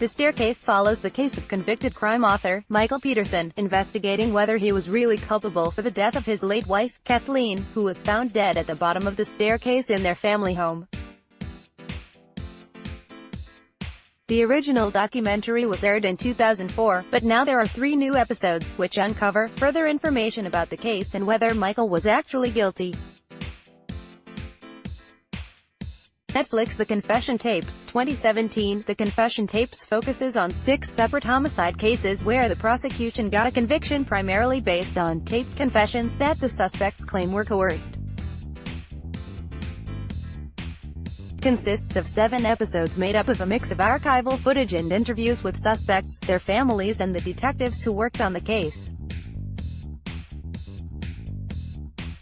The Staircase follows the case of convicted crime author, Michael Peterson, investigating whether he was really culpable for the death of his late wife, Kathleen, who was found dead at the bottom of the staircase in their family home. The original documentary was aired in 2004, but now there are 3 new episodes, which uncover further information about the case and whether Michael was actually guilty. Netflix The Confession Tapes, 2017. The Confession Tapes focuses on 6 separate homicide cases where the prosecution got a conviction primarily based on taped confessions that the suspects claim were coerced. Consists of 7 episodes made up of a mix of archival footage and interviews with suspects, their families and the detectives who worked on the case.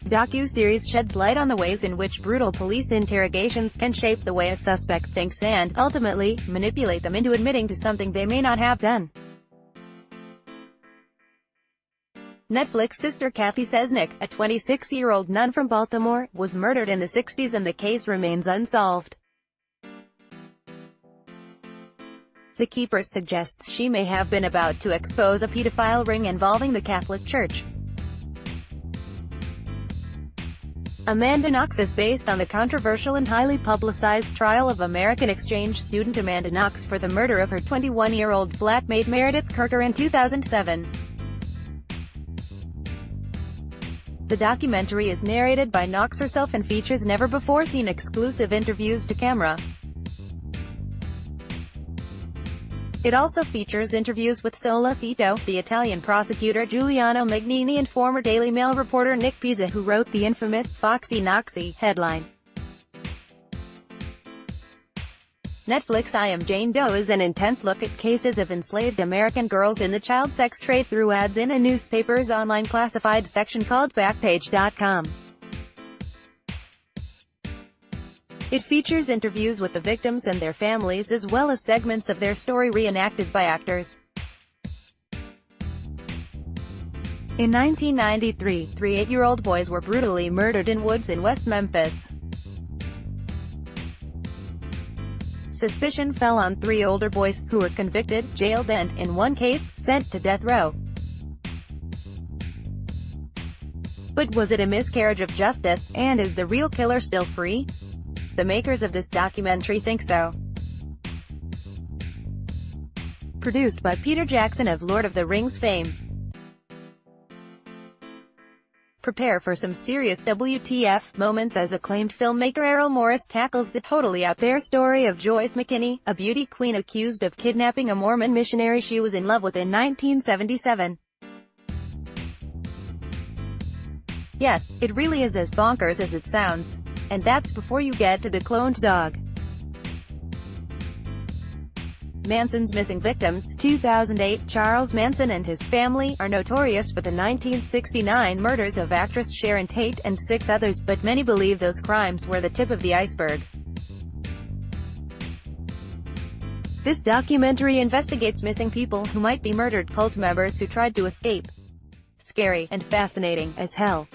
The docu-series sheds light on the ways in which brutal police interrogations can shape the way a suspect thinks and, ultimately, manipulate them into admitting to something they may not have done. Netflix sister Kathy Sesnick, a 26-year-old nun from Baltimore, was murdered in the 60s and the case remains unsolved. The Keeper suggests she may have been about to expose a pedophile ring involving the Catholic Church. Amanda Knox is based on the controversial and highly publicized trial of American exchange student Amanda Knox for the murder of her 21-year-old flatmate Meredith Kirker in 2007. The documentary is narrated by Knox herself and features never-before-seen exclusive interviews to camera. It also features interviews with Sola Cito, the Italian prosecutor Giuliano Magnini and former Daily Mail reporter Nick Pizza, who wrote the infamous Foxy Knoxy headline. Netflix I Am Jane Doe is an intense look at cases of enslaved American girls in the child sex trade through ads in a newspaper's online classified section called Backpage.com. It features interviews with the victims and their families as well as segments of their story reenacted by actors. In 1993, 3 8-year-old boys were brutally murdered in woods in West Memphis. Suspicion fell on 3 older boys, who were convicted, jailed and, in one case, sent to death row. But was it a miscarriage of justice, and is the real killer still free? The makers of this documentary think so. Produced by Peter Jackson of Lord of the Rings fame. Prepare for some serious WTF moments as acclaimed filmmaker Errol Morris tackles the totally out there story of Joyce McKinney, a beauty queen accused of kidnapping a Mormon missionary she was in love with in 1977. Yes, it really is as bonkers as it sounds. And that's before you get to the cloned dog. Manson's missing victims. 2008. Charles Manson and his family are notorious for the 1969 murders of actress Sharon Tate and 6 others, but many believe those crimes were the tip of the iceberg. This documentary investigates missing people who might be murdered cult members who tried to escape. Scary and fascinating as hell.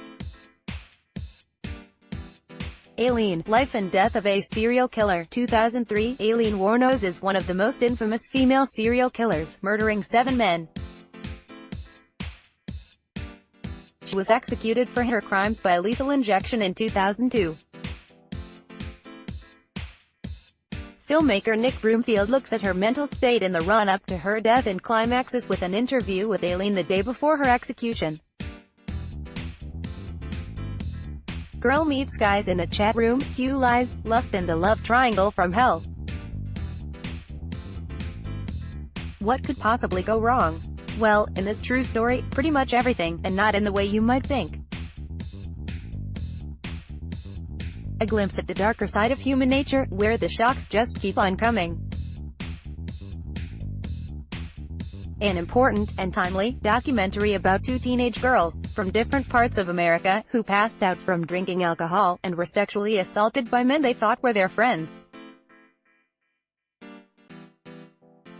Aileen, Life and Death of a Serial Killer. 2003. Aileen Wuornos is one of the most infamous female serial killers, murdering 7 men. She was executed for her crimes by lethal injection in 2002. Filmmaker Nick Broomfield looks at her mental state in the run-up to her death and climaxes with an interview with Aileen the day before her execution. Girl meets guys in a chat room, cue lies, lust and a love triangle from hell. What could possibly go wrong? Well, in this true story, pretty much everything, and not in the way you might think. A glimpse at the darker side of human nature, where the shocks just keep on coming. An important, and timely, documentary about 2 teenage girls, from different parts of America, who passed out from drinking alcohol, and were sexually assaulted by men they thought were their friends.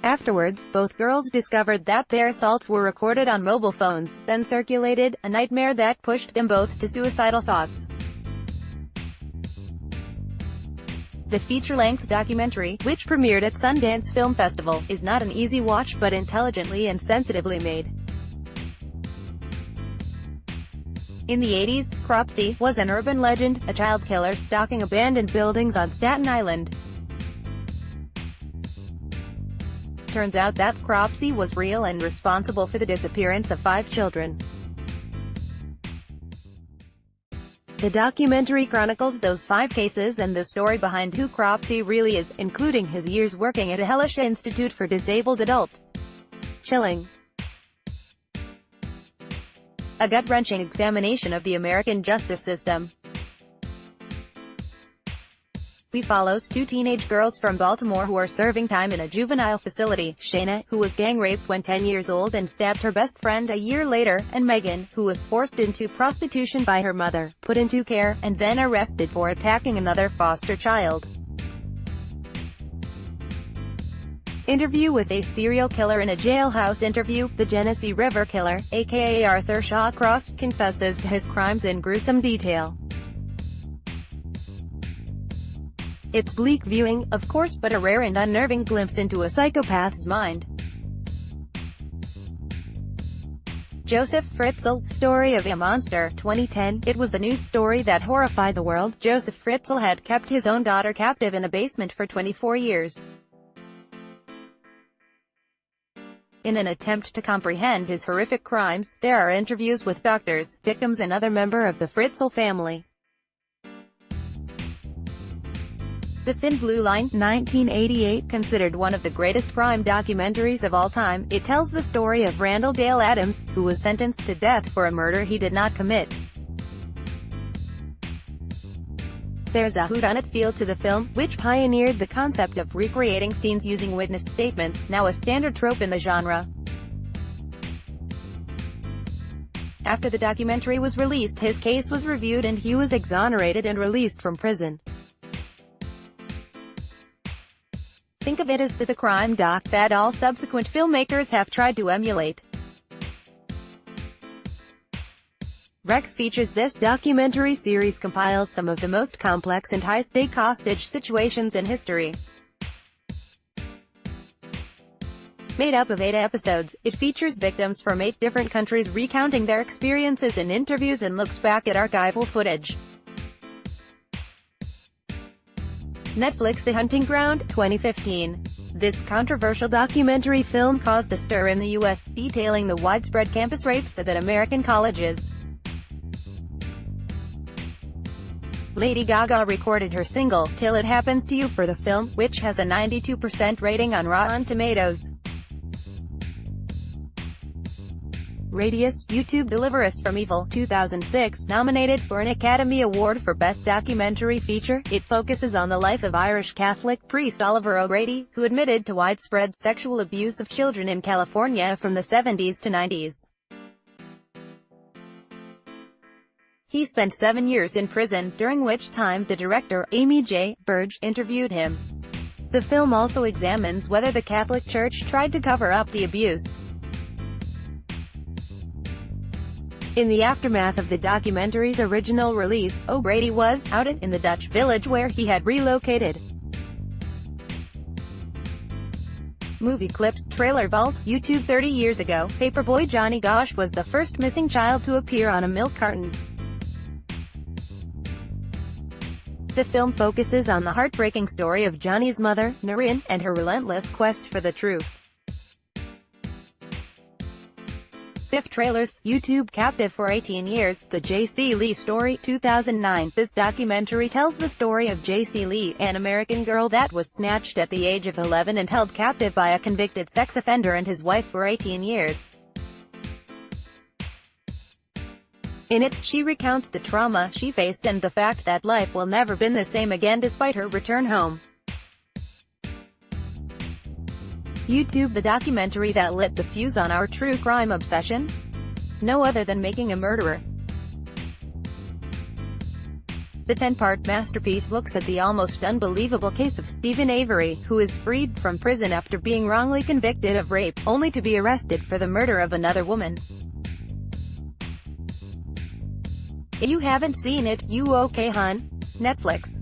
Afterwards, both girls discovered that their assaults were recorded on mobile phones, then circulated, a nightmare that pushed them both to suicidal thoughts. The feature-length documentary, which premiered at Sundance Film Festival, is not an easy watch but intelligently and sensitively made. In the 80s, Cropsey was an urban legend, a child killer stalking abandoned buildings on Staten Island. Turns out that Cropsey was real and responsible for the disappearance of 5 children. The documentary chronicles those 5 cases and the story behind who Cropsey really is, including his years working at a hellish institute for disabled adults. Chilling. A gut-wrenching examination of the American justice system. We follows 2 teenage girls from Baltimore who are serving time in a juvenile facility: Shayna, who was gang-raped when 10 years old and stabbed her best friend a year later, and Megan, who was forced into prostitution by her mother, put into care, and then arrested for attacking another foster child. Interview with a serial killer in a jailhouse interview. The Genesee River Killer, aka Arthur Shawcross, confesses to his crimes in gruesome detail. It's bleak viewing, of course, but a rare and unnerving glimpse into a psychopath's mind. Joseph Fritzl, Story of a Monster, 2010. It was the news story that horrified the world. Joseph Fritzl had kept his own daughter captive in a basement for 24 years. In an attempt to comprehend his horrific crimes, there are interviews with doctors, victims and other members of the Fritzl family. The Thin Blue Line, 1988, considered one of the greatest crime documentaries of all time. It tells the story of Randall Dale Adams, who was sentenced to death for a murder he did not commit. There's a whodunit feel to the film, which pioneered the concept of recreating scenes using witness statements, now a standard trope in the genre. After the documentary was released, his case was reviewed and he was exonerated and released from prison. Think of it as the crime doc that all subsequent filmmakers have tried to emulate. Rex features. This documentary series compiles some of the most complex and high-stake hostage situations in history. Made up of 8 episodes, it features victims from 8 different countries recounting their experiences in interviews and looks back at archival footage. Netflix The Hunting Ground, 2015. This controversial documentary film caused a stir in the U.S., detailing the widespread campus rapes at American colleges. Lady Gaga recorded her single, Till It Happens to You, for the film, which has a 92% rating on Rotten Tomatoes. Radius, YouTube Deliver Us from Evil, 2006, nominated for an Academy Award for Best Documentary Feature. It focuses on the life of Irish Catholic priest Oliver O'Grady, who admitted to widespread sexual abuse of children in California from the 70s to 90s. He spent 7 years in prison, during which time the director, Amy J. Burge, interviewed him. The film also examines whether the Catholic Church tried to cover up the abuse. In the aftermath of the documentary's original release, O'Grady was outed in the Dutch village where he had relocated. Movie clips. Trailer Vault, YouTube. 30 years ago, Paperboy Johnny Gosch was the first missing child to appear on a milk carton. The film focuses on the heartbreaking story of Johnny's mother, Noreen, and her relentless quest for the truth. 5 trailers. YouTube. Captive for 18 years, The J.C. Lee Story, 2009. This documentary tells the story of J.C. Lee, an American girl that was snatched at the age of 11 and held captive by a convicted sex offender and his wife for 18 years. In it, she recounts the trauma she faced and the fact that life will never been the same again despite her return home. YouTube. The documentary that lit the fuse on our true crime obsession? No other than Making a Murderer. The 10-part masterpiece looks at the almost unbelievable case of Stephen Avery, who is freed from prison after being wrongly convicted of rape, only to be arrested for the murder of another woman. If you haven't seen it, you okay, hun? Netflix.